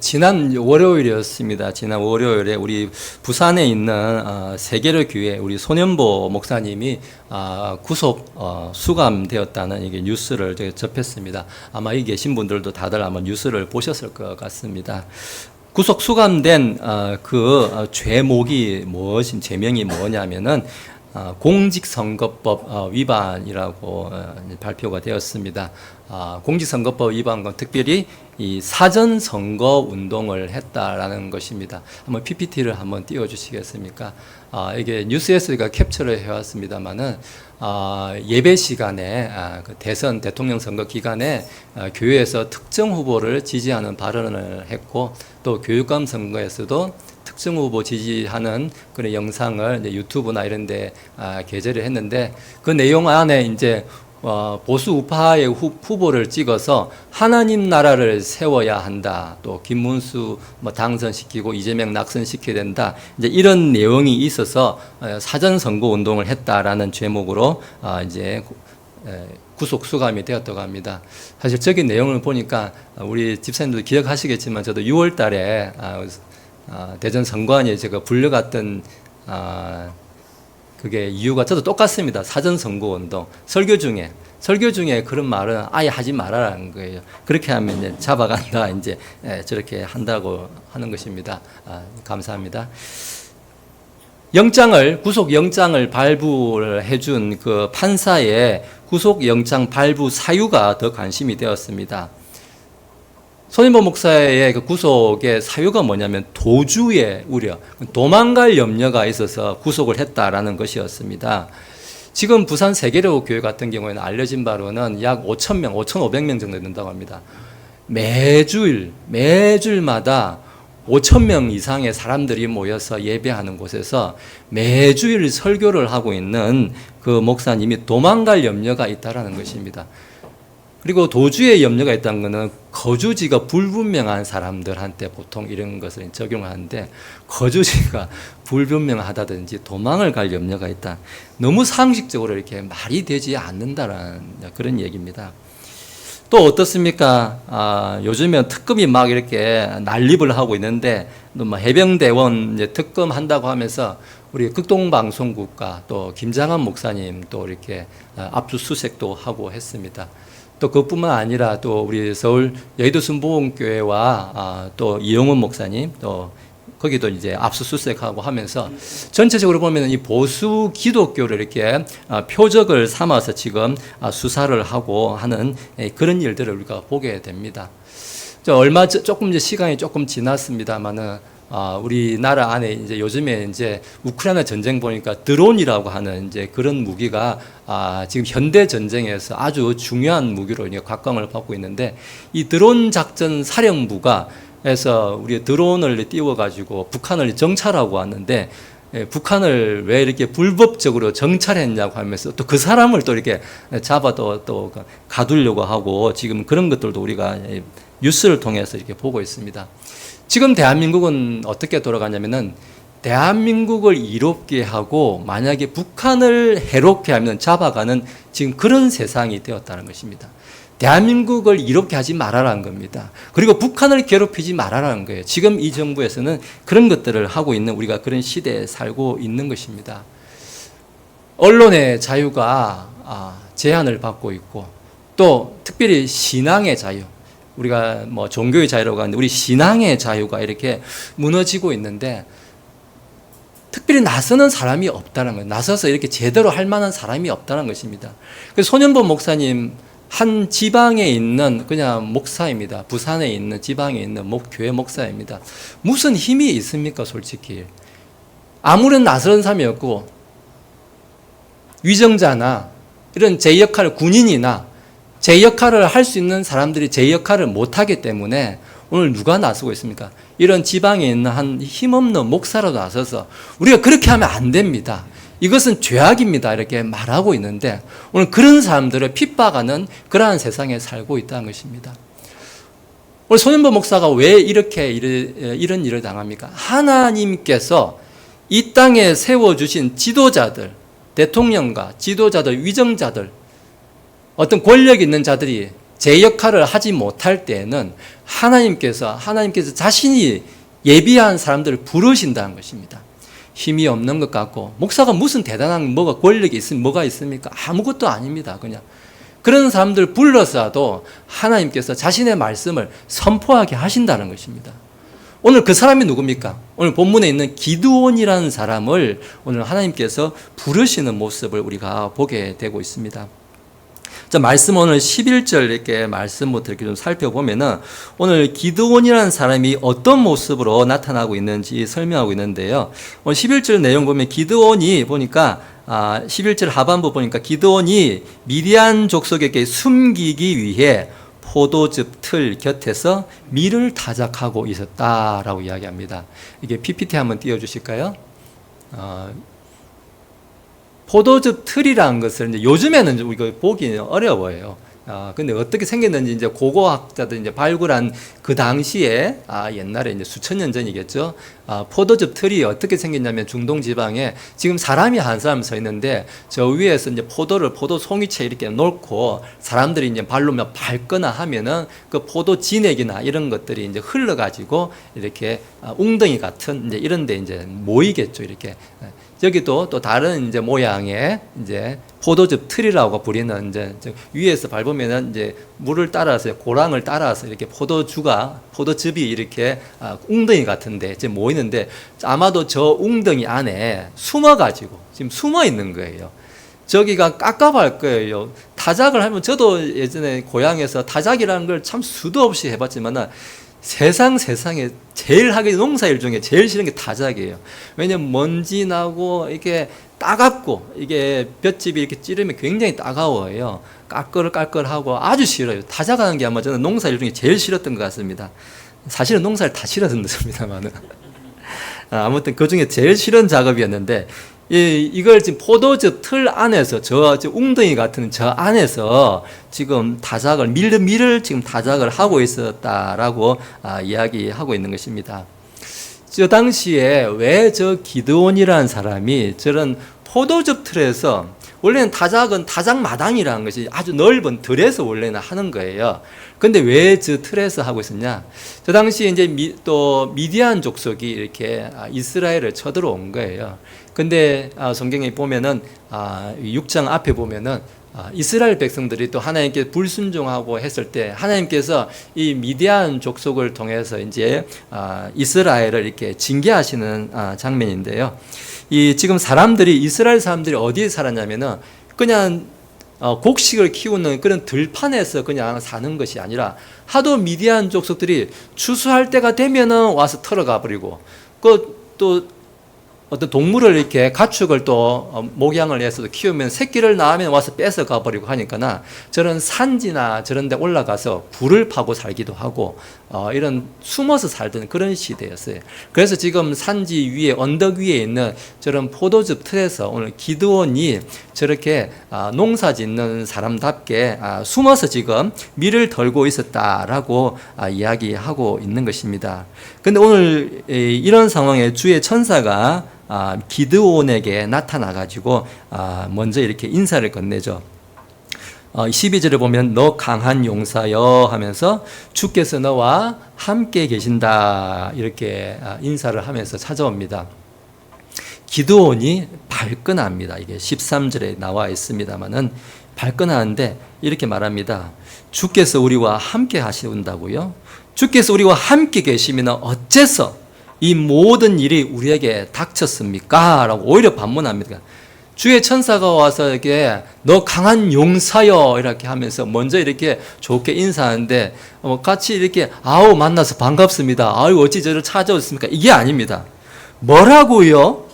지난 월요일이었습니다. 지난 월요일에 우리 부산에 있는 세계로 교회 우리 손현보 목사님이 구속 수감되었다는 이게 뉴스를 제가 접했습니다. 아마 이 계신 분들도 다들 아마 뉴스를 보셨을 것 같습니다. 구속 수감된 그 죄목이 무엇인 제명이 뭐냐면은 공직선거법 위반이라고 발표가 되었습니다. 공직선거법 위반과 특별히 이 사전선거 운동을 했다라는 것입니다. 한번 PPT를 한번 띄워주시겠습니까? 이게 뉴스에서 저희가 캡처를 해왔습니다만은 예배 시간에 그 대선 대통령 선거 기간에 교회에서 특정 후보를 지지하는 발언을 했고 또 교육감 선거에서도 특정 후보 지지하는 그런 영상을 이제 유튜브나 이런 데 게재를 했는데 그 내용 안에 이제 보수 우파의 후보를 찍어서 하나님 나라를 세워야 한다. 또 김문수 당선시키고 이재명 낙선시켜야 된다. 이제 이런 내용이 있어서 사전 선거 운동을 했다라는 제목으로 이제 구속 수감이 되었다고 합니다. 사실 적인 내용을 보니까 우리 집사님도 기억하시겠지만 저도 6월 달에 대전 선관위에 제가 불려갔던 그게 이유가 저도 똑같습니다. 사전 선거 운동 설교 중에 그런 말은 아예 하지 말아라는 거예요. 그렇게 하면 이제 잡아간다 이제 저렇게 한다고 하는 것입니다. 감사합니다. 구속 영장을 발부를 해준 그 판사의 구속 영장 발부 사유가 더 관심이 되었습니다. 손현보 목사의 그 구속의 사유가 뭐냐면 도주의 우려, 도망갈 염려가 있어서 구속을 했다라는 것이었습니다. 지금 부산 세계로 교회 같은 경우에는 알려진 바로는 약 5,000명, 5,500명 정도 된다고 합니다. 매주일마다 5,000명 이상의 사람들이 모여서 예배하는 곳에서 매주일 설교를 하고 있는 그 목사님이 도망갈 염려가 있다라는 것입니다. 그리고 도주의 염려가 있다는 것은 거주지가 불분명한 사람들한테 보통 이런 것을 적용하는데 거주지가 불분명하다든지 도망을 갈 염려가 있다. 너무 상식적으로 이렇게 말이 되지 않는다라는 그런 얘기입니다. 또 어떻습니까? 요즘에 특검이 막 이렇게 난립을 하고 있는데 또 해병대원 이제 특검 한다고 하면서 우리 극동방송국과 또 김장한 목사님 또 이렇게 압수수색도 하고 했습니다. 또 그뿐만 아니라 또 우리 서울 여의도 순복음교회와 또 이용훈 목사님 또 거기도 이제 압수수색하고 하면서 전체적으로 보면 이 보수 기독교를 이렇게 표적을 삼아서 지금 수사를 하고 하는 그런 일들을 우리가 보게 됩니다. 조금 이제 시간이 조금 지났습니다만은 우리나라 안에 이제 요즘에 이제 우크라이나 전쟁 보니까 드론이라고 하는 이제 그런 무기가 지금 현대 전쟁에서 아주 중요한 무기로 이제 각광을 받고 있는데 이 드론 작전 사령부가 해서 우리 드론을 띄워가지고 북한을 정찰하고 왔는데 북한을 왜 이렇게 불법적으로 정찰했냐고 하면서 또 그 사람을 또 이렇게 잡아 또 가두려고 하고 지금 그런 것들도 우리가 뉴스를 통해서 이렇게 보고 있습니다. 지금 대한민국은 어떻게 돌아가냐면은 대한민국을 이롭게 하고 만약에 북한을 해롭게 하면 잡아가는 지금 그런 세상이 되었다는 것입니다. 대한민국을 이롭게 하지 말아라는 겁니다. 그리고 북한을 괴롭히지 말아라는 거예요. 지금 이 정부에서는 그런 것들을 하고 있는 우리가 그런 시대에 살고 있는 것입니다. 언론의 자유가 제한을 받고 있고 또 특별히 신앙의 자유, 우리가 뭐 종교의 자유라고 하는데 우리 신앙의 자유가 이렇게 무너지고 있는데 특별히 나서는 사람이 없다는 거예요. 나서서 이렇게 제대로 할 만한 사람이 없다는 것입니다. 그래서 손현보 목사님 한 지방에 있는 그냥 목사입니다. 부산에 있는 지방에 있는 교회 목사입니다. 무슨 힘이 있습니까, 솔직히? 아무런 나서는 사람이 없고 위정자나 이런 제 역할 군인이나 제 역할을 할 수 있는 사람들이 제 역할을 못하기 때문에 오늘 누가 나서고 있습니까? 이런 지방에 있는 한 힘없는 목사라도 나서서 우리가 그렇게 하면 안 됩니다. 이것은 죄악입니다. 이렇게 말하고 있는데 오늘 그런 사람들을 핍박하는 그러한 세상에 살고 있다는 것입니다. 오늘 손현보 목사가 왜 이런 일을 당합니까? 하나님께서 이 땅에 세워주신 지도자들, 대통령과 지도자들, 위정자들, 어떤 권력 있는 자들이 제 역할을 하지 못할 때에는 하나님께서 자신이 예비한 사람들을 부르신다는 것입니다. 힘이 없는 것 같고, 목사가 무슨 대단한 권력이 있으면 뭐가 있습니까? 아무것도 아닙니다. 그냥 그런 사람들 불러서도 하나님께서 자신의 말씀을 선포하게 하신다는 것입니다. 오늘 그 사람이 누굽니까? 오늘 본문에 있는 기드온이라는 사람을 오늘 하나님께서 부르시는 모습을 우리가 보게 되고 있습니다. 자, 말씀 오늘 11절 이렇게 말씀부터 이렇게 좀 살펴보면은 오늘 기드온이라는 사람이 어떤 모습으로 나타나고 있는지 설명하고 있는데요. 오늘 11절 내용 보면 기드온이 보니까 11절 하반부 보니까 기드온이 미디안 족속에게 숨기기 위해 포도즙 틀 곁에서 밀을 타작하고 있었다라고 이야기합니다. 이게 PPT 한번 띄워주실까요? 포도즙 틀이라는 것을 이제 요즘에는 우리가 보기 어려워요. 근데 어떻게 생겼는지 이제 고고학자들 이제 발굴한 그 당시에 옛날에 이제 수천 년 전이겠죠. 포도즙 틀이 어떻게 생겼냐면 중동 지방에 지금 사람이 한 사람 서 있는데 저 위에서 이제 포도 송이채 이렇게 놓고 사람들이 이제 발로 막 밟거나 하면은 그 포도 진액이나 이런 것들이 이제 흘러가지고 이렇게 웅덩이 같은 이제 이런 데 이제 모이겠죠. 이렇게. 여기도 또 다른 이제 모양의 이제 포도즙 틀이라고 부리는 이제 위에서 밟으면은 이제 물을 따라서 고랑을 따라서 이렇게 포도즙이 이렇게 웅덩이 같은데 이제 모이는데 아마도 저 웅덩이 안에 숨어가지고 지금 숨어 있는 거예요. 저기가 깝깝할 거예요. 타작을 하면 저도 예전에 고향에서 타작이라는 걸 참 수도 없이 해봤지만은 세상에 제일 하기 농사일 중에 제일 싫은 게 타작이에요. 왜냐면 먼지 나고 이게 따갑고 이게 볏짚이 이렇게 찌르면 굉장히 따가워요. 깔끌하고 아주 싫어요. 타작하는 게 아마 저는 농사일 중에 제일 싫었던 것 같습니다. 사실은 농사를 다 싫었습니다만은 아무튼 그 중에 제일 싫은 작업이었는데 이걸 지금 포도즙 틀 안에서 저 웅덩이 같은 저 안에서 지금 밀을 지금 타작을 하고 있었다라고 이야기하고 있는 것입니다. 저 당시에 왜 저 기드온이라는 사람이 저런 포도즙 틀에서 원래는 타작 마당이라는 것이 아주 넓은 들에서 원래는 하는 거예요. 근데 왜 저 틀에서 하고 있었냐? 저 당시에 이제 또 미디안 족속이 이렇게 이스라엘을 쳐들어온 거예요. 근데 성경에 보면은 6장 앞에 보면은 이스라엘 백성들이 또 하나님께 불순종하고 했을 때 하나님께서 이 미디안 족속을 통해서 이제 이스라엘을 이렇게 징계하시는 장면인데요. 지금 이스라엘 사람들이 어디에 살았냐면은 그냥 곡식을 키우는 그런 들판에서 그냥 사는 것이 아니라 하도 미디안 족속들이 추수할 때가 되면은 와서 털어가 버리고 또 어떤 동물을 이렇게 가축을 또 목양을 해서 키우면 새끼를 낳으면 와서 뺏어 가버리고 하니까 저런 산지나 저런 데 올라가서 굴을 파고 살기도 하고 이런 숨어서 살던 그런 시대였어요. 그래서 지금 산지 위에 언덕 위에 있는 저런 포도즙 틀에서 오늘 기드온이 저렇게 농사 짓는 사람답게 숨어서 지금 밀을 덜고 있었다라고 이야기하고 있는 것입니다. 근데 오늘 이런 상황에 주의 천사가 기드온에게 나타나가지고 먼저 이렇게 인사를 건네죠. 12절에 보면 너 강한 용사여 하면서 주께서 너와 함께 계신다 이렇게 인사를 하면서 찾아옵니다. 기드온이 발끈합니다. 이게 13절에 나와 있습니다만은 발끈하는데 이렇게 말합니다. 주께서 우리와 함께 하신다고요? 주께서 우리와 함께 계시면 어째서 이 모든 일이 우리에게 닥쳤습니까? 라고 오히려 반문합니다. 주의 천사가 와서 이렇게 너 강한 용사여 이렇게 하면서 먼저 이렇게 좋게 인사하는데 같이 이렇게 만나서 반갑습니다. 어찌 저를 찾아오셨습니까? 이게 아닙니다. 뭐라고요?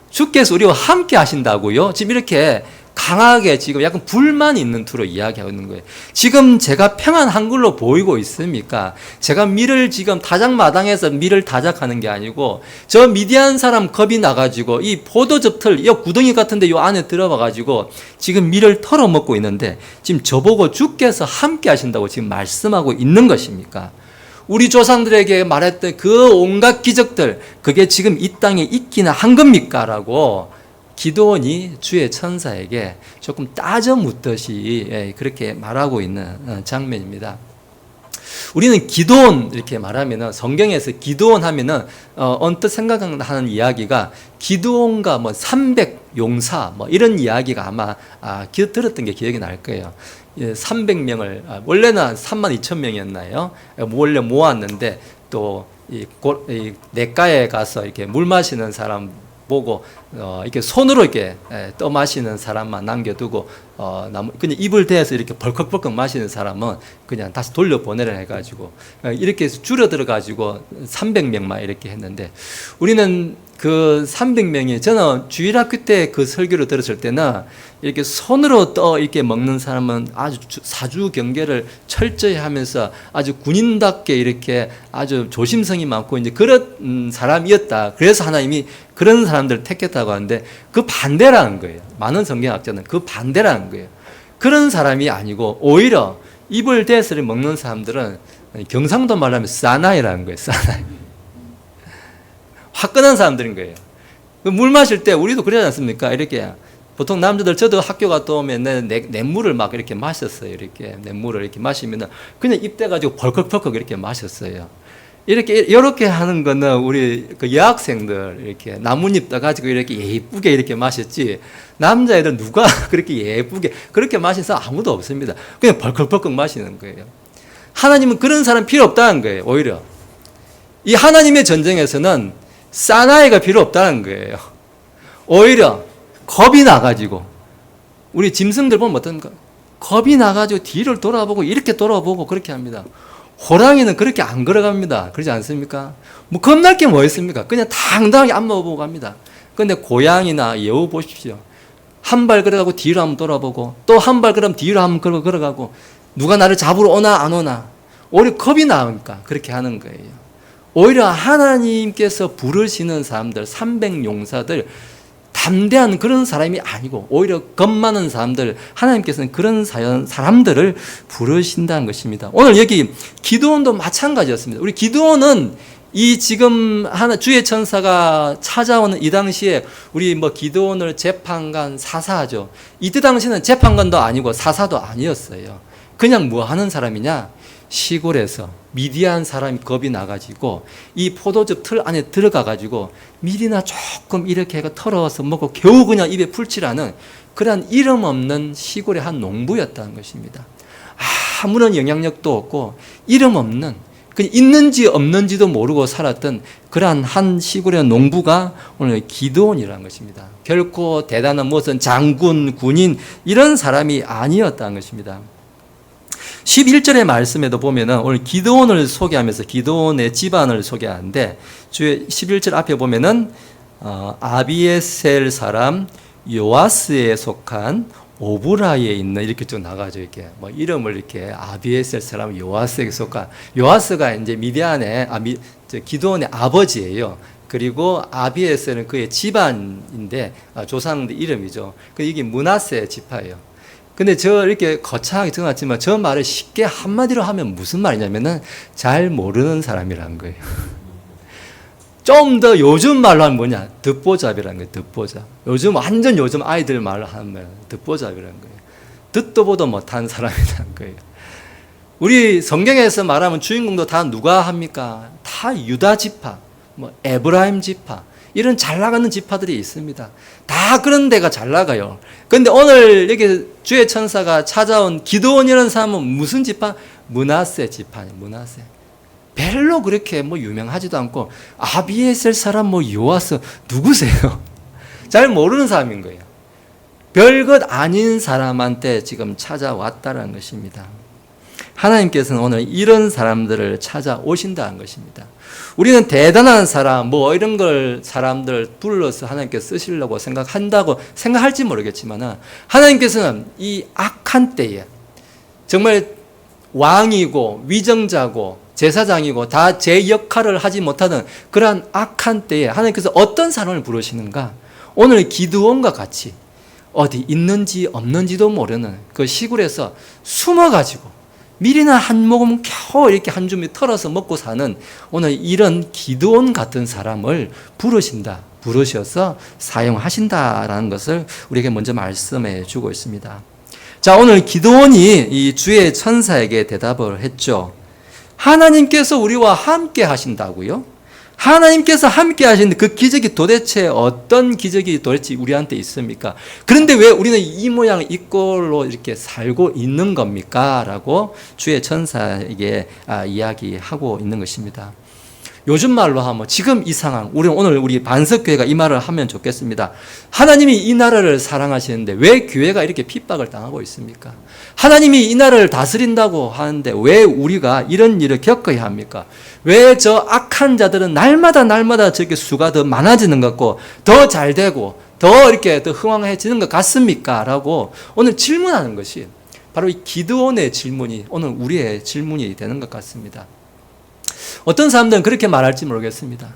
주께서 우리와 함께 하신다고요? 지금 이렇게 강하게 지금 약간 불만이 있는 투로 이야기하고 있는 거예요. 지금 제가 평안한 걸로 보이고 있습니까? 제가 밀을 지금 타작마당에서 밀을 타작하는 게 아니고 저 미디안 사람 겁이 나가지고 이 포도즙 틀, 이 구덩이 같은데 이 안에 들어가가지고 지금 밀을 털어먹고 있는데 지금 저보고 주께서 함께 하신다고 지금 말씀하고 있는 것입니까? 우리 조상들에게 말했던 그 온갖 기적들 그게 지금 이 땅에 있기나 한 겁니까? 라고 기드온이 주의 천사에게 조금 따져 묻듯이 그렇게 말하고 있는 장면입니다. 우리는 기드온 이렇게 말하면은 성경에서 기드온 하면은 언뜻 생각하는 이야기가 기드온과 뭐 300용사 뭐 이런 이야기가 아마 들었던 게 기억이 날 거예요. 300명을 원래는 32,000명이었나요? 원래 모았는데 또 이 냇가에 가서 이렇게 물 마시는 사람 보고 이렇게 손으로 이렇게 떠 마시는 사람만 남겨두고 그냥 입을 대서 이렇게 벌컥벌컥 마시는 사람은 그냥 다시 돌려 보내라 해가지고 이렇게 해서 줄어들어 가지고 300명만 이렇게 했는데 우리는 그 300명이 저는 주일학교 때 그 설교를 들었을 때는 이렇게 손으로 떠 이렇게 먹는 사람은 아주 사주 경계를 철저히 하면서 아주 군인답게 이렇게 아주 조심성이 많고 이제 그런 사람이었다. 그래서 하나님이 그런 사람들을 택했다고 하는데 그 반대라는 거예요. 많은 성경학자는 그 반대라는 거예요. 그런 사람이 아니고 오히려 입을 대서 먹는 사람들은 경상도 말로 하면 사나이라는 거예요. 사나이. 화끈한 사람들인 거예요. 물 마실 때 우리도 그러지 않습니까? 이렇게 보통 남자들 저도 학교 갔다 오면 냇물을 막 이렇게 마셨어요. 이렇게 냇물을 이렇게 마시면 그냥 입대 가지고 벌컥벌컥 이렇게 마셨어요. 이렇게 하는 거는 우리 그 여학생들 이렇게 나뭇잎 따가지고 이렇게 예쁘게 이렇게 마셨지 남자애들 누가 그렇게 예쁘게 그렇게 마신 사람 아무도 없습니다. 그냥 벌컥벌컥 마시는 거예요. 하나님은 그런 사람 필요 없다는 거예요. 오히려 이 하나님의 전쟁에서는 사나이가 필요 없다는 거예요. 오히려 겁이 나가지고 우리 짐승들 보면 어떤가? 겁이 나가지고 뒤를 돌아보고 이렇게 돌아보고 그렇게 합니다. 호랑이는 그렇게 안 걸어갑니다. 그러지 않습니까? 뭐 겁날 게 뭐 있습니까? 그냥 당당하게 앞만 보고 갑니다. 그런데 고양이나 여우 보십시오. 한 발 걸어가고 뒤로 한번 돌아보고 또 한 발 걸으면 뒤로 한번 걸어가고 누가 나를 잡으러 오나 안 오나 오히려 겁이 나니까 그렇게 하는 거예요. 오히려 하나님께서 부르시는 사람들 300용사들 담대한 그런 사람이 아니고 오히려 겁 많은 사람들 하나님께서는 그런 사람들을 부르신다는 것입니다. 오늘 여기 기드온도 마찬가지였습니다. 우리 기드온은 이 지금 주의 천사가 찾아오는 이 당시에 우리 뭐 기드온을 재판관 사사하죠. 이때 당시는 재판관도 아니고 사사도 아니었어요. 그냥 뭐 하는 사람이냐? 시골에서 미디안 사람이 겁이 나가지고 이 포도즙 틀 안에 들어가가지고 밀이나 조금 이렇게 해가 털어서 먹고 겨우 그냥 입에 풀칠하는 그런 이름 없는 시골의 한 농부였다는 것입니다. 아무런 영향력도 없고 이름 없는 그냥 있는지 없는지도 모르고 살았던 그러한 한 시골의 농부가 오늘 기드온이라는 것입니다. 결코 대단한 무슨 장군, 군인 이런 사람이 아니었다는 것입니다. 11절의 말씀에도 보면은 오늘 기드온을 소개하면서 기드온의 집안을 소개하는데 주의 11절 앞에 보면은 아비에셀 사람 요아스에 속한 오브라에 있는 이렇게 좀 나가죠. 이렇게 뭐 이름을 이렇게 아비에셀 사람 요아스에 속한 요아스가 이제 미디안의 기드온의 아버지예요. 그리고 아비에셀은 그의 집안인데 조상들 이름이죠. 이게 므낫세 지파예요. 근데 저 이렇게 거창하게 적어놨지만 저 말을 쉽게 한마디로 하면 무슨 말이냐면은 잘 모르는 사람이라는 거예요. 좀 더 요즘 말로 하면 뭐냐? 듣보잡이라는 거예요. 듣보잡. 요즘 아이들 말로 하면 듣보잡이라는 거예요. 듣도 보도 못한 사람이라는 거예요. 우리 성경에서 말하면 주인공도 다 누가 합니까? 다 유다 지파, 뭐 에브라임 지파. 이런 잘 나가는 지파들이 있습니다. 다 그런 데가 잘 나가요. 그런데 오늘 이렇게 주의 천사가 찾아온 기드온이라는 사람은 무슨 지파? 므낫세 지파예요. 므낫세. 별로 그렇게 뭐 유명하지도 않고 아비에셀 사람 뭐 요아스 누구세요? 잘 모르는 사람인 거예요. 별것 아닌 사람한테 지금 찾아왔다는 것입니다. 하나님께서는 오늘 이런 사람들을 찾아오신다는 것입니다. 우리는 대단한 사람, 뭐 이런 걸 사람들 불러서 하나님께서 쓰시려고 생각할지 모르겠지만 하나님께서는 이 악한 때에 정말 왕이고 위정자고 제사장이고 다 제 역할을 하지 못하는 그러한 악한 때에 하나님께서 어떤 사람을 부르시는가? 오늘 기드온과 같이 어디 있는지 없는지도 모르는 그 시골에서 숨어가지고 밀이나 한 모금 겨우 이렇게 한 줌이 털어서 먹고 사는 오늘 이런 기드온 같은 사람을 부르셔서 사용하신다라는 것을 우리에게 먼저 말씀해 주고 있습니다. 자, 오늘 기드온이 이 주의 천사에게 대답을 했죠. 하나님께서 우리와 함께 하신다고요? 하나님께서 함께 하시는데 그 기적이 도대체 어떤 기적이 도대체 우리한테 있습니까? 그런데 왜 우리는 이 모양 이 꼴로 이렇게 살고 있는 겁니까? 라고 주의 천사에게 이야기하고 있는 것입니다. 요즘 말로 하면 지금 이 상황, 오늘 우리 반석교회가 이 말을 하면 좋겠습니다. 하나님이 이 나라를 사랑하시는데 왜 교회가 이렇게 핍박을 당하고 있습니까? 하나님이 이 나라를 다스린다고 하는데 왜 우리가 이런 일을 겪어야 합니까? 왜 저 악한 자들은 날마다 저렇게 수가 더 많아지는 것 같고 더 잘 되고 더 이렇게 더 흥왕해지는 것 같습니까? 라고 오늘 질문하는 것이 바로 이 기드온의 질문이 오늘 우리의 질문이 되는 것 같습니다. 어떤 사람들은 그렇게 말할지 모르겠습니다.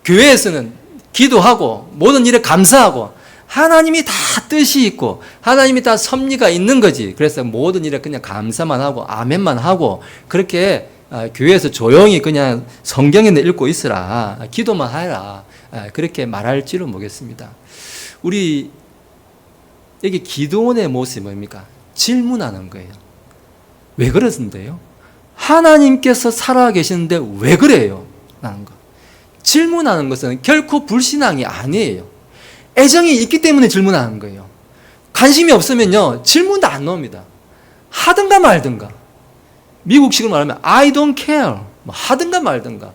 교회에서는 기도하고 모든 일에 감사하고 하나님이 다 뜻이 있고 하나님이 다 섭리가 있는 거지. 그래서 모든 일에 그냥 감사만 하고 아멘만 하고 그렇게 교회에서 조용히 그냥 성경에 읽고 있으라, 기도만 하라, 그렇게 말할지는 모르겠습니다. 우리 여기 기도원의 모습이 뭡니까? 질문하는 거예요. 왜 그러신데요? 하나님께서 살아계시는데 왜 그래요? 라는 거. 질문하는 것은 결코 불신앙이 아니에요. 애정이 있기 때문에 질문하는 거예요. 관심이 없으면요, 질문도 안 나옵니다. 하든가 말든가. 미국식으로 말하면 I don't care. 뭐 하든가 말든가.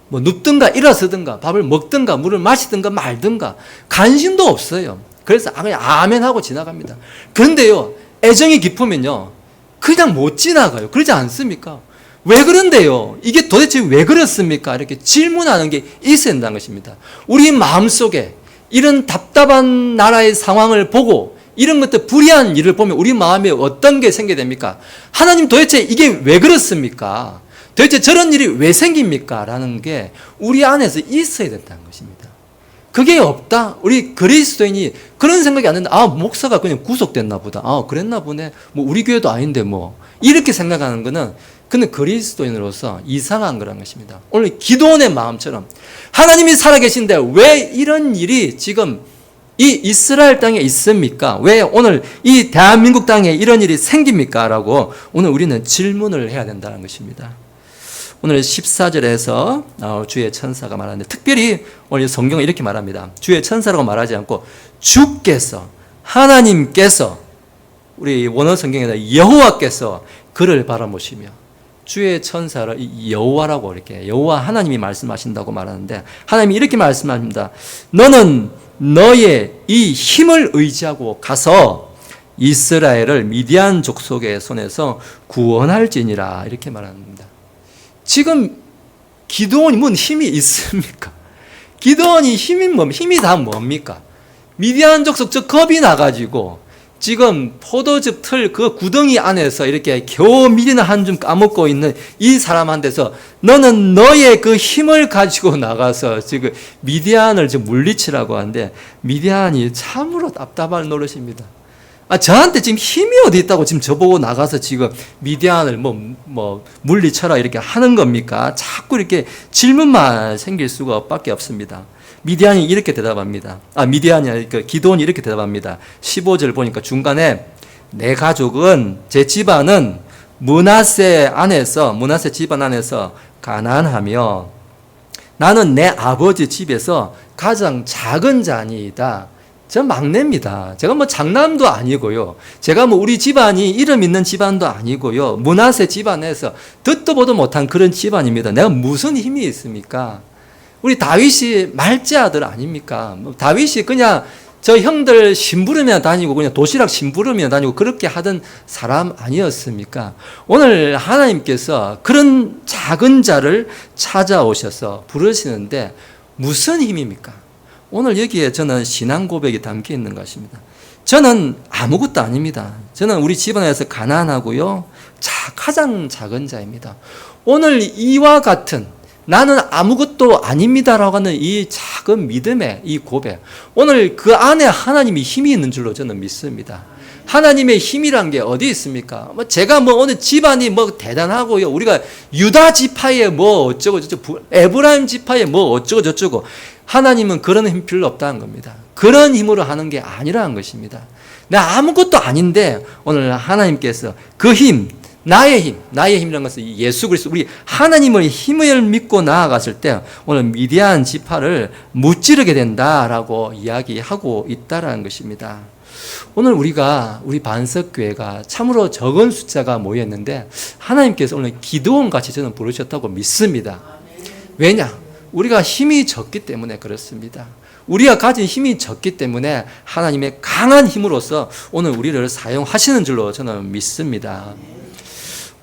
뭐 눕든가 일어서든가 밥을 먹든가 물을 마시든가 말든가 관심도 없어요. 그래서 그냥 아멘 하고 지나갑니다. 그런데요, 애정이 깊으면요, 그냥 못 지나가요. 그러지 않습니까? 왜 그런데요? 이게 도대체 왜 그렇습니까? 이렇게 질문하는 게 있어야 된다는 것입니다. 우리 마음속에 이런 답답한 나라의 상황을 보고 이런 것들 불의한 일을 보면 우리 마음에 어떤 게 생기게 됩니까? 하나님 도대체 이게 왜 그렇습니까? 도대체 저런 일이 왜 생깁니까? 라는 게 우리 안에서 있어야 된다는 것입니다. 그게 없다? 우리 그리스도인이 그런 생각이 안 든다. 목사가 그냥 구속됐나 보다. 그랬나 보네. 뭐 우리 교회도 아닌데 뭐. 이렇게 생각하는 거는 그는 그리스도인으로서 이상한 거라는 것입니다. 오늘 기도원의 마음처럼 하나님이 살아계신데 왜 이런 일이 지금 이 이스라엘 땅에 있습니까? 왜 오늘 이 대한민국 땅에 이런 일이 생깁니까? 라고 오늘 우리는 질문을 해야 된다는 것입니다. 오늘 14절에서 주의 천사가 말하는데 특별히 오늘 성경은 이렇게 말합니다. 주의 천사라고 말하지 않고 주께서, 하나님께서, 우리 원어 성경에다 여호와께서 그를 바라보시며, 주의 천사를 여호와라고 이렇게 여호와 하나님이 말씀하신다고 말하는데 하나님이 이렇게 말씀합니다. 너는 너의 이 힘을 의지하고 가서 이스라엘을 미디안 족속의 손에서 구원할지니라 이렇게 말합니다. 지금 기드온이 뭔 힘이 있습니까? 기드온이 힘이 다 뭡니까? 미디안 족속 저 겁이 나가지고 지금 포도즙 틀 그 구덩이 안에서 이렇게 겨우 밀이나 한 줌 까먹고 있는 이 사람한테서 너는 너의 그 힘을 가지고 나가서 지금 미디안을 지금 물리치라고 하는데 미디안이 참으로 답답할 노릇입니다. 저한테 지금 힘이 어디 있다고 지금 저보고 나가서 지금 미디안을 뭐 물리쳐라 이렇게 하는 겁니까? 자꾸 이렇게 질문만 생길 수가 밖에 없습니다. 미디안이 이렇게 대답합니다. 미디안이 기드온이 이렇게 대답합니다. 15절 보니까 중간에 내 가족은, 제 집안은 므낫세 집안 안에서 가난하며 나는 내 아버지 집에서 가장 작은 자니이다. 저 막내입니다. 제가 뭐 장남도 아니고요. 제가 뭐 우리 집안이 이름 있는 집안도 아니고요. 므낫세 집안에서 듣도 보도 못한 그런 집안입니다. 내가 무슨 힘이 있습니까? 우리 다윗이 말제 아들 아닙니까? 다윗이 그냥 저 형들 심부름이나 다니고 그냥 도시락 심부름이나 다니고 그렇게 하던 사람 아니었습니까? 오늘 하나님께서 그런 작은 자를 찾아오셔서 부르시는데 무슨 힘입니까? 오늘 여기에 저는 신앙 고백이 담겨 있는 것입니다. 저는 아무것도 아닙니다. 저는 우리 집안에서 가난하고요. 가장 작은 자입니다. 오늘 이와 같은 나는 아무것도 아닙니다라고 하는 이 작은 믿음의 이 고백, 오늘 그 안에 하나님이 힘이 있는 줄로 저는 믿습니다. 하나님의 힘이란 게 어디 있습니까? 제가 어느 집안이 대단하고요. 우리가 유다 지파에 어쩌고 저쩌고, 에브라임 지파에 어쩌고 저쩌고. 하나님은 그런 힘 필요 없다는 겁니다. 그런 힘으로 하는 게 아니라는 것입니다. 나 아무것도 아닌데 오늘 하나님께서 그 힘, 나의 힘이라는 것은 예수 그리스도, 우리 하나님의 힘을 믿고 나아갔을 때 오늘 미디안 지파를 무찌르게 된다라고 이야기하고 있다라는 것입니다. 오늘 우리 반석교회가 참으로 적은 숫자가 모였는데 하나님께서 오늘 기드온 같이 저는 부르셨다고 믿습니다. 왜냐? 우리가 힘이 적기 때문에 그렇습니다. 우리가 가진 힘이 적기 때문에 하나님의 강한 힘으로서 오늘 우리를 사용하시는 줄로 저는 믿습니다.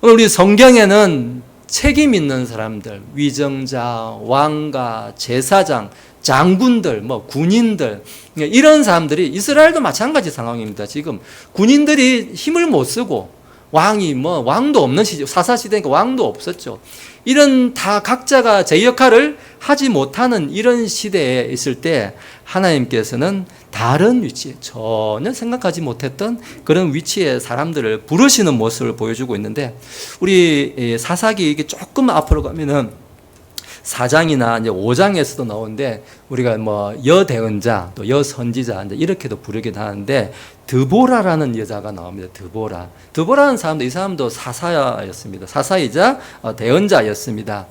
오늘 우리 성경에는 책임 있는 사람들, 위정자, 왕가, 제사장, 장군들, 군인들, 이런 사람들이, 이스라엘도 마찬가지 상황입니다. 지금 군인들이 힘을 못 쓰고 왕도 없는 시대, 사사시대니까 왕도 없었죠. 이런 다 각자가 제 역할을 하지 못하는 이런 시대에 있을 때 하나님께서는 다른 위치에, 전혀 생각하지 못했던 그런 위치에 사람들을 부르시는 모습을 보여주고 있는데, 우리 사사기 이게 조금 앞으로 가면은 4장이나 이제 5장에서도 나오는데, 우리가 여대언자 또 여선지자 이렇게도 부르기도 하는데, 드보라라는 여자가 나옵니다. 드보라는 사람도, 이 사람도 사사였습니다. 사사이자 대언자였습니다.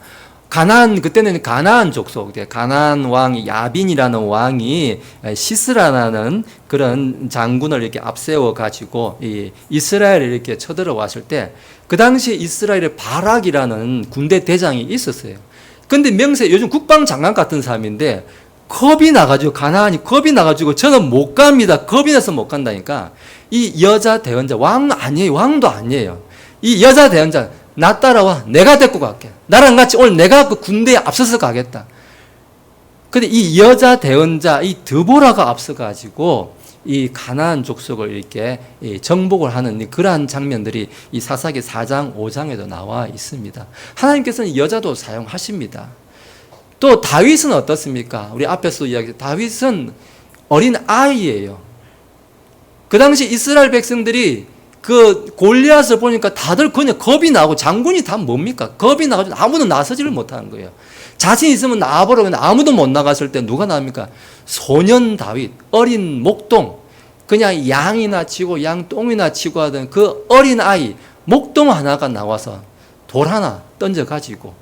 그때는 가나안 족속, 가나안 왕 야빈이라는 왕이 시스라라는 그런 장군을 이렇게 앞세워 가지고 이스라엘을 이렇게 쳐들어왔을 때, 그 당시에 이스라엘에 바락이라는 군대 대장이 있었어요. 근데 요즘 국방장관 같은 사람인데 겁이 나가지고, 가나안이 겁이 나가지고 저는 못 갑니다. 겁이 나서 못 간다니까. 이 여자 대언자, 왕도 아니에요. 이 여자 대언자, 나 따라와. 내가 데리고 갈게. 나랑 같이 오늘 내가 그 군대에 앞서서 가겠다. 근데 이 여자 대언자, 이 드보라가 앞서가지고 이 가나안 족속을 이렇게 정복을 하는 그러한 장면들이 이 사사기 4장, 5장에도 나와 있습니다. 하나님께서는 여자도 사용하십니다. 또 다윗은 어떻습니까? 우리 앞에서 이야기했던 다윗은 어린 아이예요. 그 당시 이스라엘 백성들이 그 골리앗을 보니까 다들 그냥 겁이 나고, 장군이 다 뭡니까? 겁이 나가지고 아무도 나서지를 못하는 거예요. 자신 있으면 나와보라고 했는데 아무도 못 나갔을 때 누가 나옵니까? 소년 다윗, 어린 목동, 그냥 양이나 치고 양똥이나 치고 하던 그 어린 아이, 목동 하나가 나와서 돌 하나 던져가지고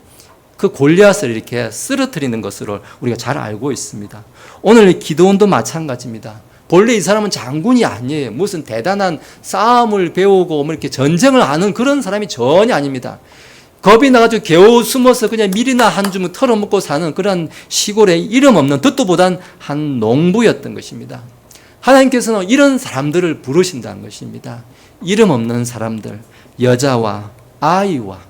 그 골리앗을 이렇게 쓰러뜨리는 것으로 우리가 잘 알고 있습니다. 오늘 기드온도 마찬가지입니다. 본래 이 사람은 장군이 아니에요. 무슨 대단한 싸움을 배우고 이렇게 전쟁을 아는 그런 사람이 전혀 아닙니다. 겁이 나가지고 겨우 숨어서 그냥 밀이나 한 주먹 털어먹고 사는 그런 시골의 이름 없는, 듣도 못한 한 농부였던 것입니다. 하나님께서는 이런 사람들을 부르신다는 것입니다. 이름 없는 사람들, 여자와 아이와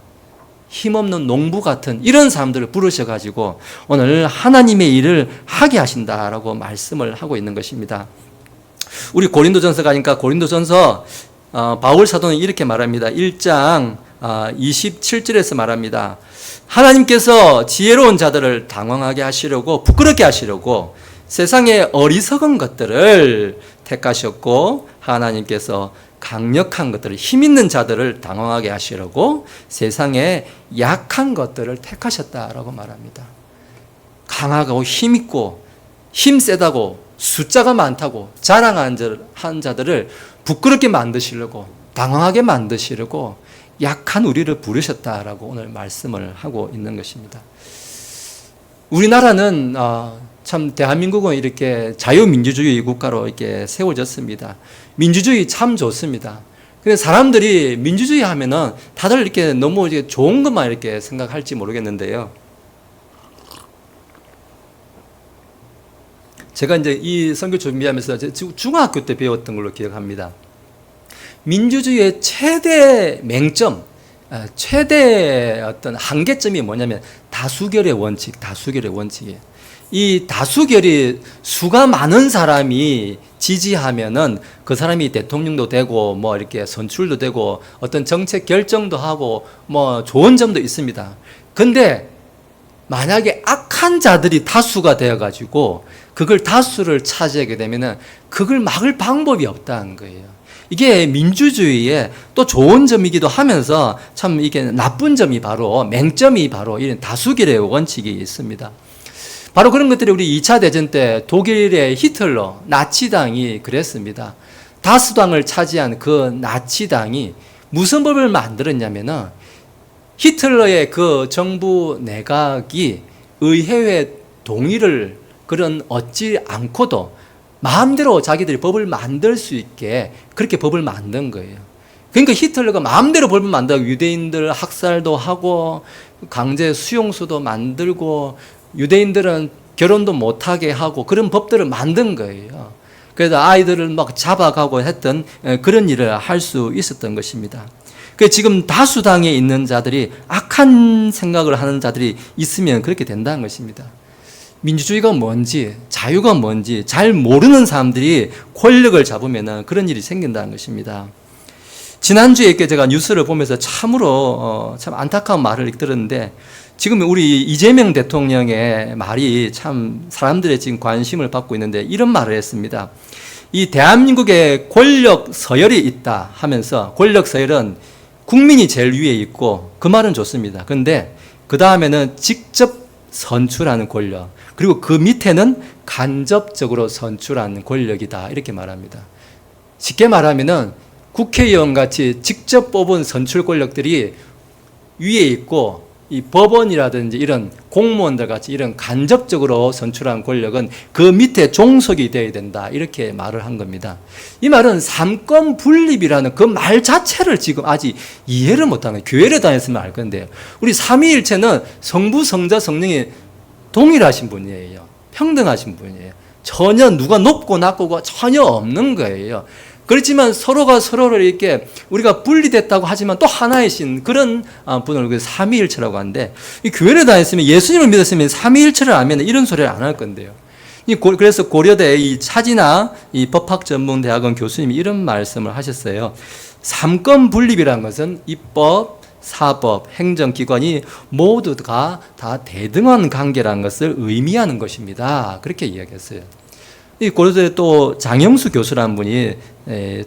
힘없는 농부 같은 이런 사람들을 부르셔가지고 오늘 하나님의 일을 하게 하신다라고 말씀을 하고 있는 것입니다. 우리 고린도전서 가니까 고린도전서 바울 사도는 이렇게 말합니다. 1장 27절에서 말합니다. 하나님께서 지혜로운 자들을 당황하게 하시려고, 부끄럽게 하시려고 세상의 어리석은 것들을 택하셨고, 하나님께서 강력한 것들을, 힘 있는 자들을 당황하게 하시려고 세상의 약한 것들을 택하셨다라고 말합니다. 강하고 힘 있고 힘 세다고 숫자가 많다고 자랑한 자들을 부끄럽게 만드시려고, 당황하게 만드시려고 약한 우리를 부르셨다라고 오늘 말씀을 하고 있는 것입니다. 우리나라는 참 대한민국은 이렇게 자유민주주의 국가로 이렇게 세워졌습니다. 민주주의 참 좋습니다. 근데 사람들이 민주주의 하면은 다들 이렇게 너무 좋은 것만 이렇게 생각할지 모르겠는데요. 제가 이제 이 선교 준비하면서 중학교 때 배웠던 걸로 기억합니다. 민주주의의 최대 맹점, 최대 어떤 한계점이 뭐냐면 다수결의 원칙이에요. 이 다수결이 수가 많은 사람이 지지하면은 그 사람이 대통령도 되고 이렇게 선출도 되고 어떤 정책 결정도 하고 좋은 점도 있습니다. 근데 만약에 악한 자들이 다수가 되어 가지고 그걸 다수를 차지하게 되면은 그걸 막을 방법이 없다는 거예요. 이게 민주주의의 또 좋은 점이기도 하면서 참 이게 나쁜 점이 바로 맹점이 바로 이런 다수결의 원칙이 있습니다. 바로 그런 것들이 우리 2차 대전 때 독일의 히틀러, 나치당이 그랬습니다. 다수당을 차지한 그 나치당이 무슨 법을 만들었냐면은 히틀러의 그 정부 내각이 의회의 동의를 얻지 않고도 마음대로 자기들이 법을 만들 수 있게 그렇게 법을 만든 거예요. 그러니까 히틀러가 마음대로 법을 만들고 유대인들 학살도 하고 강제 수용소도 만들고 유대인들은 결혼도 못하게 하고 그런 법들을 만든 거예요. 그래서 아이들을 막 잡아가고 했던 그런 일을 할 수 있었던 것입니다. 그 지금 다수당에 있는 자들이 악한 생각을 하는 자들이 있으면 그렇게 된다는 것입니다. 민주주의가 뭔지 자유가 뭔지 잘 모르는 사람들이 권력을 잡으면 그런 일이 생긴다는 것입니다. 지난주에 제가 뉴스를 보면서 참으로 참 안타까운 말을 들었는데 지금 우리 이재명 대통령의 말이 참 사람들의 지금 관심을 받고 있는데 이런 말을 했습니다. 이 대한민국에 권력 서열이 있다 하면서 권력 서열은 국민이 제일 위에 있고 그 말은 좋습니다. 그런데 그 다음에는 직접 선출하는 권력 그리고 그 밑에는 간접적으로 선출하는 권력이다 이렇게 말합니다. 쉽게 말하면은 국회의원 같이 직접 뽑은 선출 권력들이 위에 있고 이 법원이라든지 이런 공무원들 같이 이런 간접적으로 선출한 권력은 그 밑에 종속이 되어야 된다 이렇게 말을 한 겁니다. 이 말은 삼권 분립이라는 그 말 자체를 지금 아직 이해를 못하는 교회를 다녔으면 알 건데요. 우리 삼위일체는 성부, 성자, 성령이 동일하신 분이에요. 평등하신 분이에요. 전혀 누가 높고 낮고가 전혀 없는 거예요. 그렇지만 서로가 서로를 이렇게 우리가 분리됐다고 하지만 또 하나이신 그런 분을 삼위일체라고 하는데 이 교회를 다녔으면 예수님을 믿었으면 삼위일체를 알면 이런 소리를 안 할 건데요. 그래서 고려대 이 차진아 이 법학전문대학원 교수님이 이런 말씀을 하셨어요. 삼권 분립이라는 것은 입법, 사법, 행정기관이 모두가 다 대등한 관계라는 것을 의미하는 것입니다. 그렇게 이야기했어요. 이 고려대 또 장영수 교수라는 분이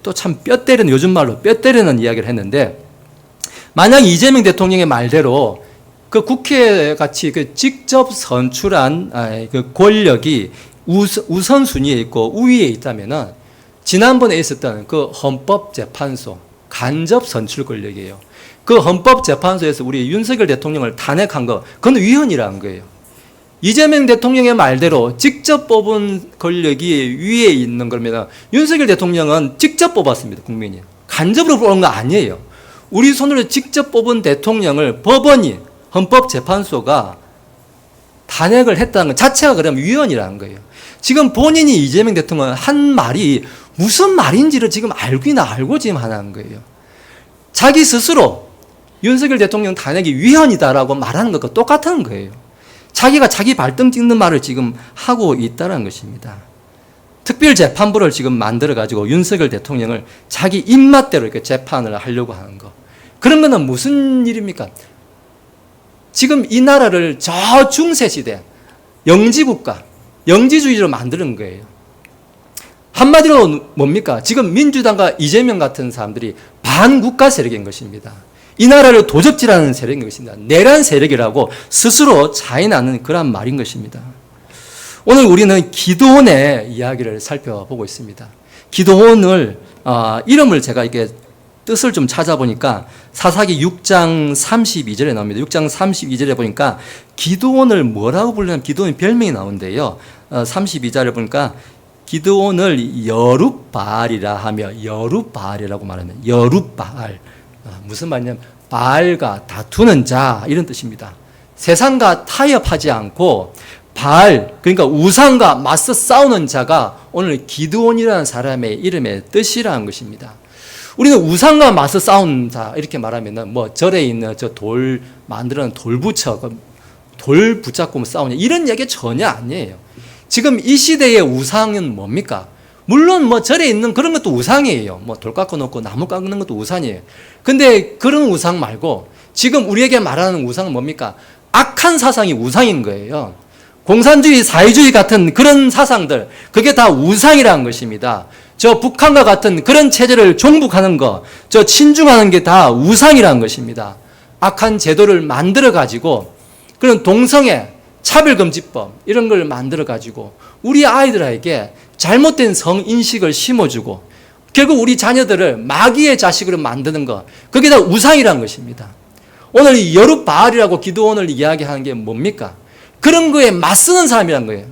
또 참 뼈 때리는 요즘 말로 뼈 때리는 이야기를 했는데 만약 이재명 대통령의 말대로 그 국회 같이 그 직접 선출한 그 권력이 우선순위에 있고 우위에 있다면은 지난번에 있었던 그 헌법재판소 간접 선출 권력이에요. 그 헌법재판소에서 우리 윤석열 대통령을 탄핵한 거 그건 위헌이라는 거예요. 이재명 대통령의 말대로 직접 뽑은 권력이 위에 있는 겁니다. 윤석열 대통령은 직접 뽑았습니다. 국민이. 간접으로 뽑은 거 아니에요. 우리 손으로 직접 뽑은 대통령을 법원이 헌법재판소가 탄핵을 했다는 것 자체가 그러면 위헌이라는 거예요. 지금 본인이 이재명 대통령 한 말이 무슨 말인지를 지금 알고 지금 하는 거예요. 자기 스스로 윤석열 대통령 탄핵이 위헌이다라고 말하는 것과 똑같은 거예요. 자기가 자기 발등 찍는 말을 지금 하고 있다는 것입니다. 특별재판부를 지금 만들어가지고 윤석열 대통령을 자기 입맛대로 이렇게 재판을 하려고 하는 거. 그런 거는 무슨 일입니까? 지금 이 나라를 저 중세시대, 영지국가, 영지주의로 만드는 거예요. 한마디로 뭡니까? 지금 민주당과 이재명 같은 사람들이 반국가 세력인 것입니다. 이 나라를 도적질하는 세력인 것입니다. 내란 세력이라고 스스로 자인하는 그런 말인 것입니다. 오늘 우리는 기드온의 이야기를 살펴보고 있습니다. 기드온을 이름을 제가 이렇게 뜻을 좀 찾아보니까 사사기 6장 32절에 나옵니다. 6장 32절에 보니까 기드온을 뭐라고 부르냐면 기드온의 별명이 나오는데요. 32절에 보니까 기드온을 여룻바알이라 하며 여룻바알이라고 말하면 여룻바알. 무슨 말이냐면 바알과 다투는 자 이런 뜻입니다. 세상과 타협하지 않고 바알 그러니까 우상과 맞서 싸우는 자가 오늘 기드온이라는 사람의 이름의 뜻이라는 것입니다. 우리는 우상과 맞서 싸우는 자 이렇게 말하면은 뭐 절에 있는 저 돌 만드는 돌 붙여 돌 붙잡고 싸우냐 이런 얘기 전혀 아니에요. 지금 이 시대의 우상은 뭡니까? 물론 뭐 절에 있는 그런 것도 우상이에요. 뭐 돌 깎아 놓고 나무 깎는 것도 우상이에요. 근데 그런 우상 말고 지금 우리에게 말하는 우상은 뭡니까? 악한 사상이 우상인 거예요. 공산주의, 사회주의 같은 그런 사상들, 그게 다 우상이라는 것입니다. 저 북한과 같은 그런 체제를 종북하는 거, 저 친중하는 게 다 우상이라는 것입니다. 악한 제도를 만들어 가지고 그런 동성애, 차별금지법 이런 걸 만들어 가지고 우리 아이들에게 잘못된 성인식을 심어주고 결국 우리 자녀들을 마귀의 자식으로 만드는 것, 그게 다 우상이라는 것입니다. 오늘 이 여룻바알이라고 기드온을 이야기하는 게 뭡니까? 그런 거에 맞서는 사람이란 거예요.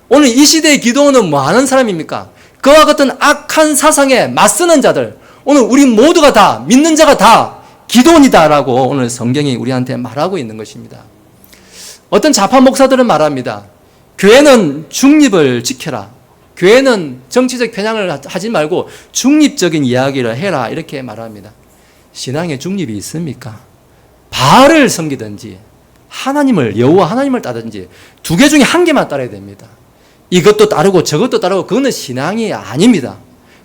오늘 이 시대의 기드온은 뭐 하는 사람입니까? 그와 같은 악한 사상에 맞서는 자들, 오늘 우리 모두가 다, 믿는 자가 다 기드온이다라고 오늘 성경이 우리한테 말하고 있는 것입니다. 어떤 좌파 목사들은 말합니다. 교회는 중립을 지켜라. 교회는 정치적 편향을 하지 말고 중립적인 이야기를 해라. 이렇게 말합니다. 신앙에 중립이 있습니까? 바알을 섬기든지 하나님을, 여호와 하나님을 따든지 두 개 중에 한 개만 따라야 됩니다. 이것도 따르고 저것도 따르고 그거는 신앙이 아닙니다.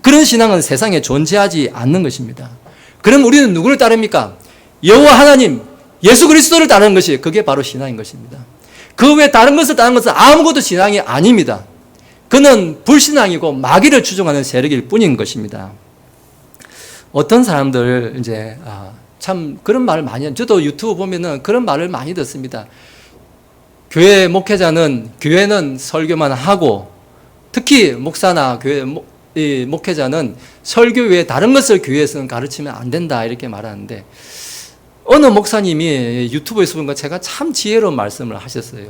그런 신앙은 세상에 존재하지 않는 것입니다. 그럼 우리는 누구를 따릅니까? 여호와 하나님, 예수 그리스도를 따르는 것이 그게 바로 신앙인 것입니다. 그 외에 다른 것을 따르는 것은 아무것도 신앙이 아닙니다. 그는 불신앙이고 마귀를 추종하는 세력일 뿐인 것입니다. 어떤 사람들 이제 참 그런 말을 많이 해요. 저도 유튜브 보면은 그런 말을 많이 듣습니다. 교회 목회자는 교회는 설교만 하고 특히 목사나 교회 목회자는 설교 외에 다른 것을 교회에서는 가르치면 안 된다 이렇게 말하는데 어느 목사님이 유튜브에서 본 거 제가 참 지혜로운 말씀을 하셨어요.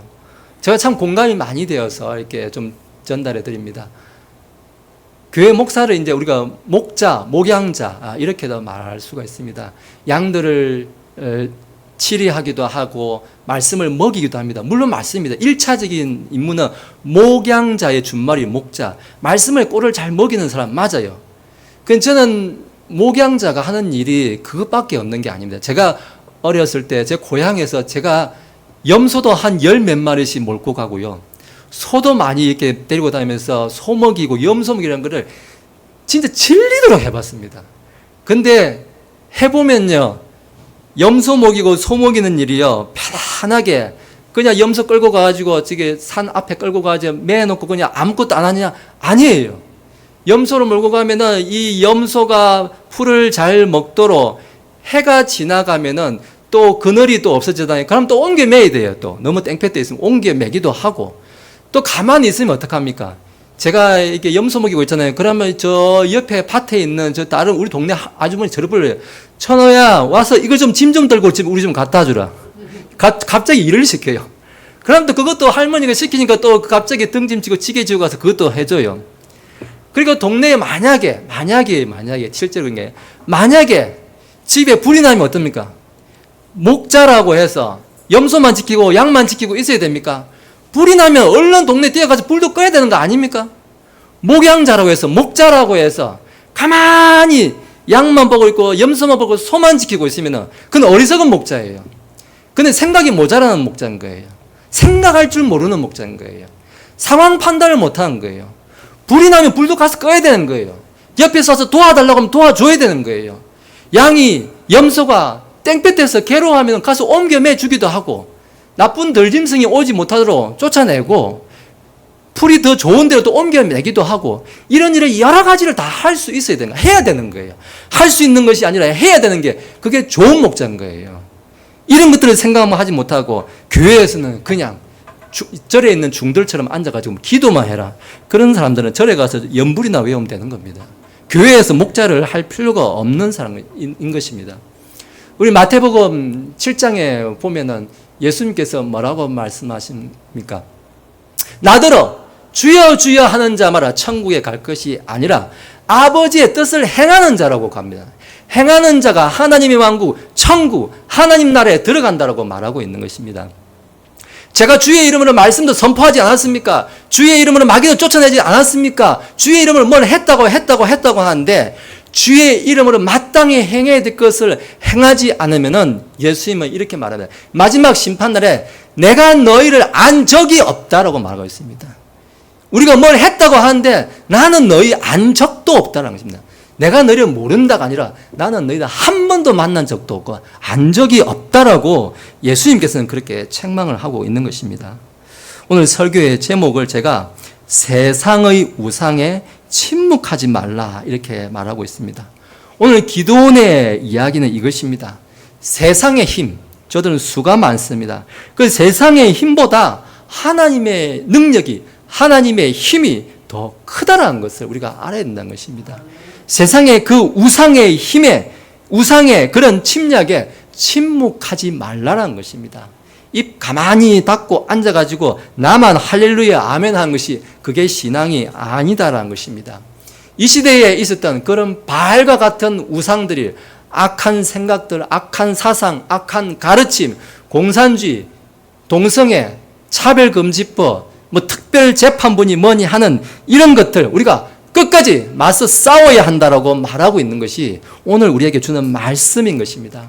제가 참 공감이 많이 되어서 이렇게 좀 전달해 드립니다. 교회 목사를 이제 우리가 목자, 목양자 이렇게도 말할 수가 있습니다. 양들을 치리하기도 하고 말씀을 먹이기도 합니다. 물론 맞습니다. 1차적인 임무는 목양자의 준말이 목자, 말씀의 꼴을 잘 먹이는 사람 맞아요. 그건 저는 목양자가 하는 일이 그것밖에 없는 게 아닙니다. 제가 어렸을 때 제 고향에서 제가 염소도 한 10몇 마리씩 몰고 가고요. 소도 많이 이렇게 데리고 다니면서 소 먹이고 염소 먹이라는 거를 진짜 질리도록 해봤습니다. 근데 해보면요. 염소 먹이고 소 먹이는 일이요. 편안하게 그냥 염소 끌고 가가지고 저기 산 앞에 끌고 가가지고 매놓고 그냥 아무것도 안 하냐? 아니에요. 염소를 몰고 가면은 이 염소가 풀을 잘 먹도록 해가 지나가면은 또 그늘이 또 없어지다니 그럼 또 옮겨 매야 돼요. 또 너무 땡볕에 있으면 옮겨 매기도 하고 또 가만히 있으면 어떡합니까? 제가 이렇게 염소 먹이고 있잖아요. 그러면 저 옆에 밭에 있는 저 다른 우리 동네 아주머니 저를 불러요. 천호야 와서 이거 좀 짐 좀 들고 우리 좀 갖다 주라. 갑자기 일을 시켜요. 그럼 또 그것도 할머니가 시키니까 또 갑자기 등짐 지고 지게 지고 가서 그것도 해줘요. 그리고 동네에 만약에 실제로 그게 만약에 집에 불이 나면 어떻습니까? 목자라고 해서 염소만 지키고 양만 지키고 있어야 됩니까? 불이 나면 얼른 동네 뛰어가서 불도 꺼야 되는 거 아닙니까? 목양자라고 해서 목자라고 해서 가만히 양만 보고 있고 염소만 보고 소만 지키고 있으면 그건 어리석은 목자예요. 근데 생각이 모자라는 목자인 거예요. 생각할 줄 모르는 목자인 거예요. 상황 판단을 못하는 거예요. 불이 나면 불도 가서 꺼야 되는 거예요. 옆에 서서 도와달라고 하면 도와줘야 되는 거예요. 양이 염소가 땡볕에서 괴로워하면 가서 옮겨 매주기도 하고 나쁜 들짐승이 오지 못하도록 쫓아내고 풀이 더 좋은 데로 또 옮겨 매기도 하고 이런 일을 여러 가지를 다 할 수 있어야 되는 거예요. 해야 되는 거예요. 할 수 있는 것이 아니라 해야 되는 게 그게 좋은 목자인 거예요. 이런 것들을 생각만 하지 못하고 교회에서는 그냥 절에 있는 중들처럼 앉아가지고 기도만 해라. 그런 사람들은 절에 가서 연불이나 외우면 되는 겁니다. 교회에서 목자를 할 필요가 없는 사람인 것입니다. 우리 마태복음 7장에 보면은 예수님께서 뭐라고 말씀하십니까? 나더러 주여 주여 하는 자마다 천국에 갈 것이 아니라 아버지의 뜻을 행하는 자라고 합니다. 행하는 자가 하나님의 왕국, 천국, 하나님 나라에 들어간다라고 말하고 있는 것입니다. 제가 주의 이름으로 말씀도 선포하지 않았습니까? 주의 이름으로 마귀도 쫓아내지 않았습니까? 주의 이름으로 뭘 했다고 하는데 주의 이름으로 마땅히 행해야 될 것을 행하지 않으면은 예수님은 이렇게 말합니다. 마지막 심판날에 내가 너희를 안 적이 없다라고 말하고 있습니다. 우리가 뭘 했다고 하는데 나는 너희 안 적도 없다라는 것입니다. 내가 너희를 모른다가 아니라 나는 너희를 한 번도 만난 적도 없고 안 적이 없다라고 예수님께서는 그렇게 책망을 하고 있는 것입니다. 오늘 설교의 제목을 제가 세상의 우상에 침묵하지 말라 이렇게 말하고 있습니다. 오늘 기도원의 이야기는 이것입니다. 세상의 힘, 저들은 수가 많습니다. 그 세상의 힘보다 하나님의 능력이, 하나님의 힘이 더 크다라는 것을 우리가 알아야 된다는 것입니다. 세상의 그 우상의 힘에, 우상의 그런 침략에 침묵하지 말라라는 것입니다. 입 가만히 닫고 앉아가지고 나만 할렐루야 아멘 하는 것이 그게 신앙이 아니다라는 것입니다. 이 시대에 있었던 그런 바알과 같은 우상들이 악한 생각들, 악한 사상, 악한 가르침, 공산주의, 동성애, 차별금지법, 특별재판부니 뭐니 하는 이런 것들 우리가 끝까지 맞서 싸워야 한다라고 말하고 있는 것이 오늘 우리에게 주는 말씀인 것입니다.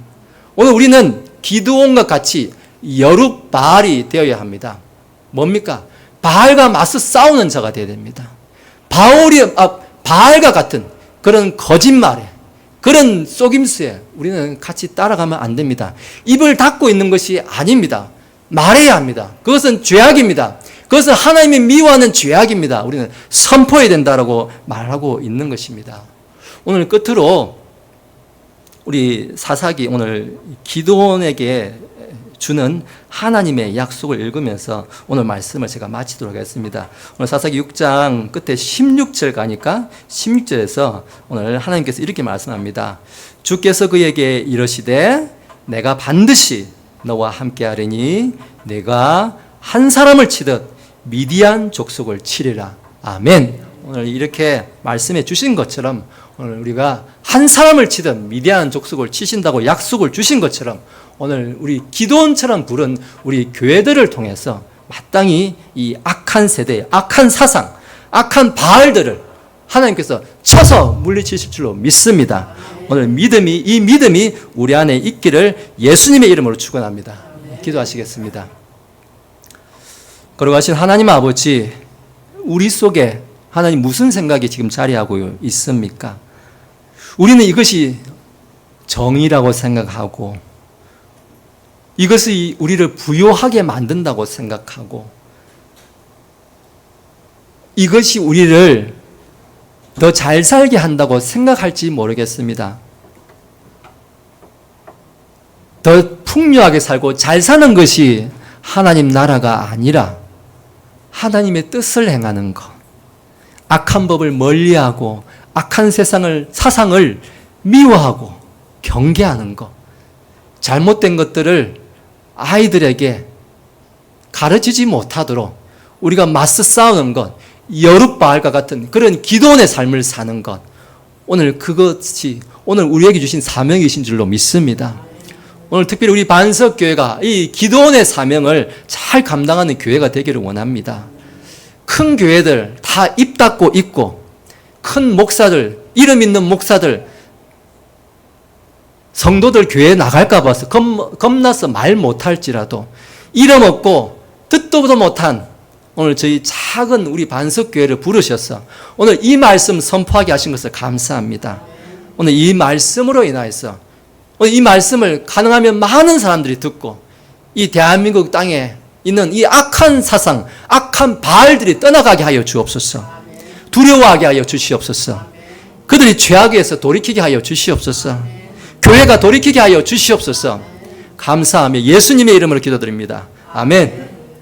오늘 우리는 기드온과 같이 여룻바알이 되어야 합니다. 뭡니까? 바알과 맞서 싸우는 자가 되어야 됩니다. 바알과 같은 그런 거짓말에, 그런 속임수에 우리는 같이 따라가면 안 됩니다. 입을 닫고 있는 것이 아닙니다. 말해야 합니다. 그것은 죄악입니다. 그것은 하나님이 미워하는 죄악입니다. 우리는 선포해야 된다라고 말하고 있는 것입니다. 오늘 끝으로 우리 사사기 오늘 기드온에게 주는 하나님의 약속을 읽으면서 오늘 말씀을 제가 마치도록 하겠습니다. 오늘 사사기 6장 끝에 16절 가니까 16절에서 오늘 하나님께서 이렇게 말씀합니다. 주께서 그에게 이르시되 내가 반드시 너와 함께하리니 내가 한 사람을 치듯 미디안 족속을 치리라. 아멘. 오늘 이렇게 말씀해 주신 것처럼 오늘 우리가 한 사람을 치듯 미디안 족속을 치신다고 약속을 주신 것처럼 오늘 우리 기드온처럼 부른 우리 교회들을 통해서 마땅히 이 악한 세대, 악한 사상, 악한 바알들을 하나님께서 쳐서 물리치실 줄로 믿습니다. 오늘 이 믿음이 우리 안에 있기를 예수님의 이름으로 축원합니다. 기도하시겠습니다. 거룩하신 하나님 아버지, 우리 속에 하나님 무슨 생각이 지금 자리하고 있습니까? 우리는 이것이 정의라고 생각하고 이것이 우리를 부요하게 만든다고 생각하고 이것이 우리를 더 잘 살게 한다고 생각할지 모르겠습니다. 더 풍요하게 살고 잘 사는 것이 하나님 나라가 아니라 하나님의 뜻을 행하는 것, 악한 법을 멀리하고 악한 사상을 미워하고 경계하는 것, 잘못된 것들을 아이들에게 가르치지 못하도록 우리가 맞서 싸우는 것, 여룻바알과 같은 그런 기도원의 삶을 사는 것, 오늘 그것이 오늘 우리에게 주신 사명이신 줄로 믿습니다. 오늘 특별히 우리 반석교회가 이 기도원의 사명을 잘 감당하는 교회가 되기를 원합니다. 큰 교회들 다 입 닫고 있고 큰 목사들, 이름 있는 목사들, 성도들 교회에 나갈까 봐서 겁나서 말 못할지라도 이름 없고 듣도 못한 오늘 저희 작은 우리 반석교회를 부르셔서 오늘 이 말씀 선포하게 하신 것을 감사합니다. 오늘 이 말씀으로 인하여서 오늘 이 말씀을 가능하면 많은 사람들이 듣고 이 대한민국 땅에 있는 이 악한 사상, 악한 바알들이 떠나가게 하여 주옵소서. 두려워하게 하여 주시옵소서. 그들이 죄악에서 돌이키게 하여 주시옵소서. 교회가 돌이키게 하여 주시옵소서. 감사하며 예수님의 이름으로 기도드립니다. 아멘.